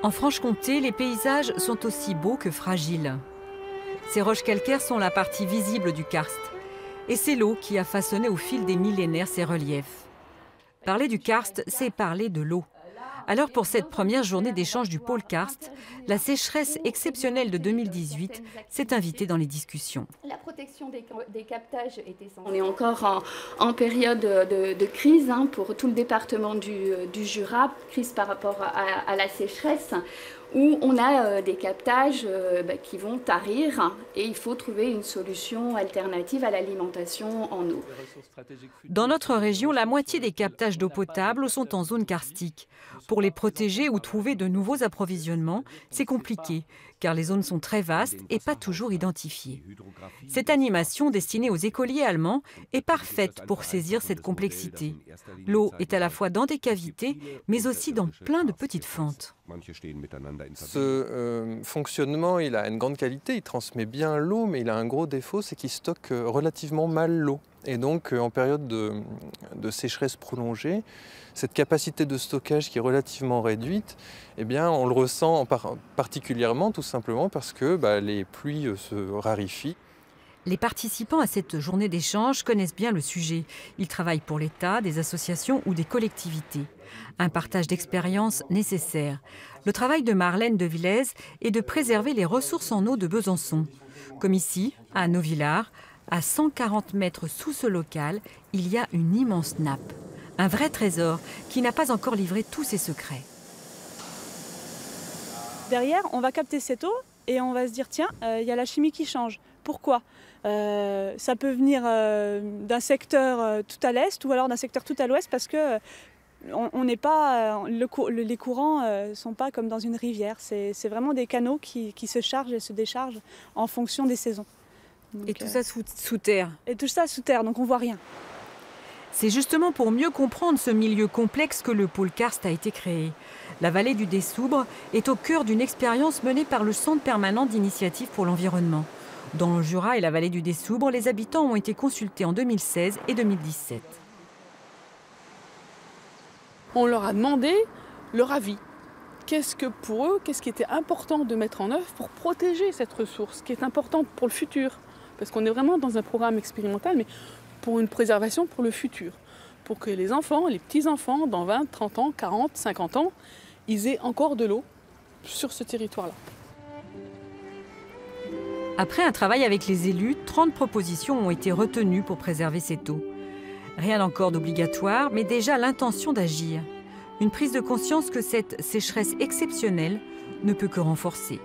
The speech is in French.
En Franche-Comté, les paysages sont aussi beaux que fragiles. Ces roches calcaires sont la partie visible du karst. Et c'est l'eau qui a façonné au fil des millénaires ces reliefs. Parler du karst, c'est parler de l'eau. Alors pour cette première journée d'échange du pôle karst, la sécheresse exceptionnelle de 2018 s'est invitée dans les discussions. La protection des captages est essentielle. On est encore en période de crise pour tout le département du Jura, crise par rapport à la sécheresse, où on a des captages qui vont tarir et il faut trouver une solution alternative à l'alimentation en eau. Dans notre région, la moitié des captages d'eau potable sont en zone karstique. Pour les protéger ou trouver de nouveaux approvisionnements, c'est compliqué, car les zones sont très vastes et pas toujours identifiées. Cette animation destinée aux écoliers allemands est parfaite pour saisir cette complexité. L'eau est à la fois dans des cavités, mais aussi dans plein de petites fentes. Ce fonctionnement, il a une grande qualité, il transmet bien l'eau, mais il a un gros défaut, c'est qu'il stocke relativement mal l'eau. Et donc, en période de sécheresse prolongée, cette capacité de stockage qui est relativement réduite, eh bien, on le ressent particulièrement tout simplement parce que les pluies se raréfient. Les participants à cette journée d'échange connaissent bien le sujet. Ils travaillent pour l'État, des associations ou des collectivités. Un partage d'expériences nécessaire. Le travail de Marlène de Villez est de préserver les ressources en eau de Besançon. Comme ici, à Novillard, à 140 mètres sous ce local, il y a une immense nappe. Un vrai trésor qui n'a pas encore livré tous ses secrets. Derrière, on va capter cette eau et on va se dire tiens, il y a la chimie qui change. Pourquoi ? Ça peut venir d'un secteur tout à l'est ou alors d'un secteur tout à l'ouest parce que on n'est pas, les courants ne sont pas comme dans une rivière. C'est vraiment des canaux qui se chargent et se déchargent en fonction des saisons. Donc, et tout ça sous terre. Et tout ça sous terre, donc on ne voit rien. C'est justement pour mieux comprendre ce milieu complexe que le pôle karst a été créé. La vallée du Dessoubre est au cœur d'une expérience menée par le Centre permanent d'initiative pour l'environnement. Dans le Jura et la vallée du Dessoubre, les habitants ont été consultés en 2016 et 2017. On leur a demandé leur avis. Qu'est-ce que pour eux, qu'est-ce qui était important de mettre en œuvre pour protéger cette ressource, qui est importante pour le futur. Parce qu'on est vraiment dans un programme expérimental, mais pour une préservation pour le futur. Pour que les enfants, les petits-enfants, dans 20, 30 ans, 40, 50 ans, ils aient encore de l'eau sur ce territoire-là. Après un travail avec les élus, 30 propositions ont été retenues pour préserver cette eau. Rien encore d'obligatoire, mais déjà l'intention d'agir. Une prise de conscience que cette sécheresse exceptionnelle ne peut que renforcer.